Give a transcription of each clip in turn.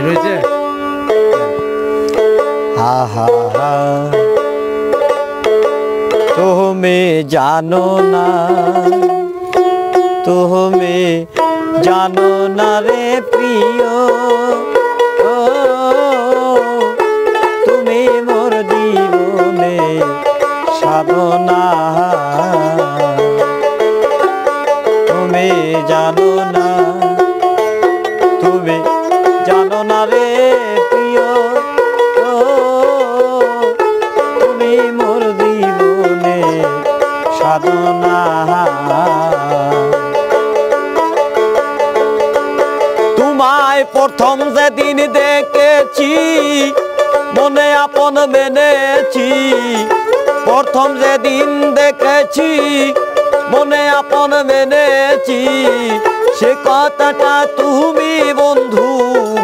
রয়েছে আহা তুমি জানো না, তুমি জানো না রে প্রিয়, তুমি মোর জীবনে সাধনা। তুমি জানো না, তুমি জানো না রে প্রিয়, তুমি মোর জীবনে সাধনা। তোমায় প্রথম যেদিন দেখেছি মনে আপন মেনেছি, প্রথম যেদিন দেখেছি মনে আপন মেনেছি, সে কথাটা তুমি বন্ধু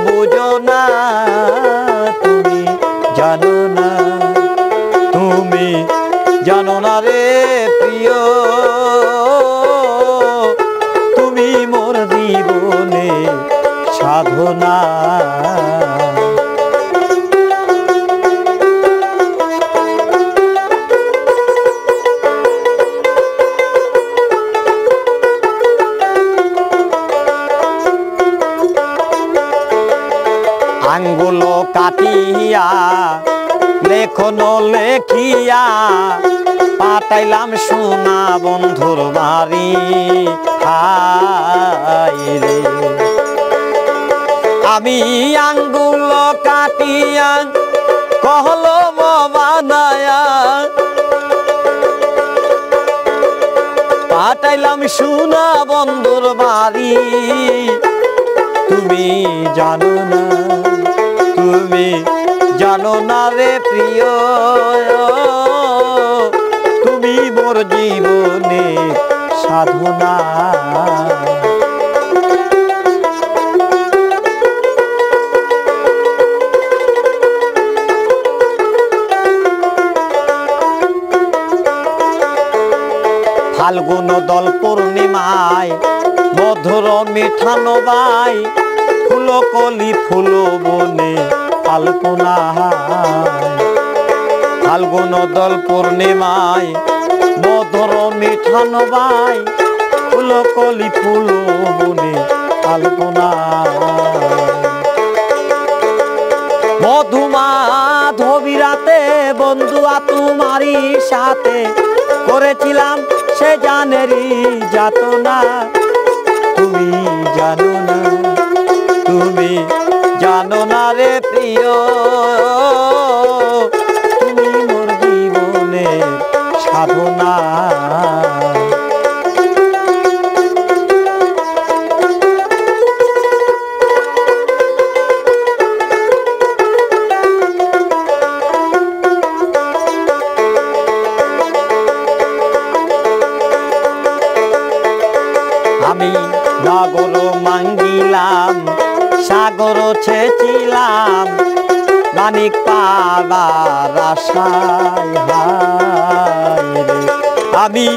বোঝো না। তুমি জানো না, তুমি জানো না রে প্রিয়, তুমি মোর জীবনে সাধনা। আঙ্গুল কাটিয়া লেখন লেখিয়া পাঠাইলাম সোনা বন্ধুর বাড়ি। রে আমি আঙ্গুল কাটিয়া কলম বানায়া পাঠাইলাম সোনা বন্ধুর বাড়ি। তুমি জানো না, তুমি জানো না রে প্রিয়, তুমি মোর জীবনে সাধনা। ফাল্গুন দল পূর্ণিমায় মধুর মিঠানো বাই, ফুলকলি ফুল বনে আলপনা। ফাল্গুন দল পূর্ণিমায় মধুর মিঠানো বাই, ফুলকলি ফুল বনে আলপনা। মধুমাধবী রাতে বন্ধুয়া তোমারই সাথে করেছিলাম সে জানেরই যাতনা। তুমি জানো না, তুমি জানো না রে প্রিয়, তুমি মোর জীবনে সাধনা। আমি নগর মাঙ্গিলাম সাগর ছেচিলাম, মানিক পাবার আশায়। আমি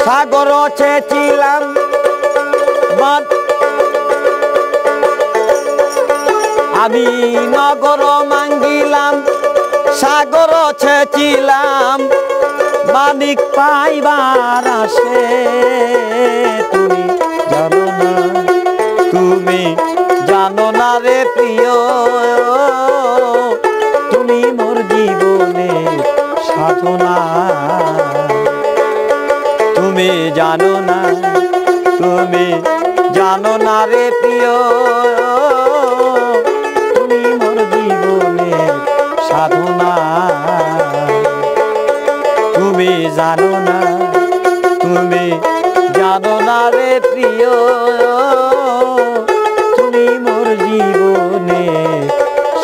সাগর ছেচিলাম, আমি নগর মাঙ্গিলাম সাগর ছেচিলাম, মানিক পাইবার আসে। তুমি জানো না, তুমি জানো না রে প্রিয়, তুমি মোর জীবনে সাধনা। তুমি জানো না, তুমি জানো না রে প্রিয়, তুমি মোর জীবনে সাধনা। তুমি জানো না, তুমি জানো না রে প্রিয়, তুমি মোর জীবনে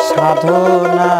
সাধনা।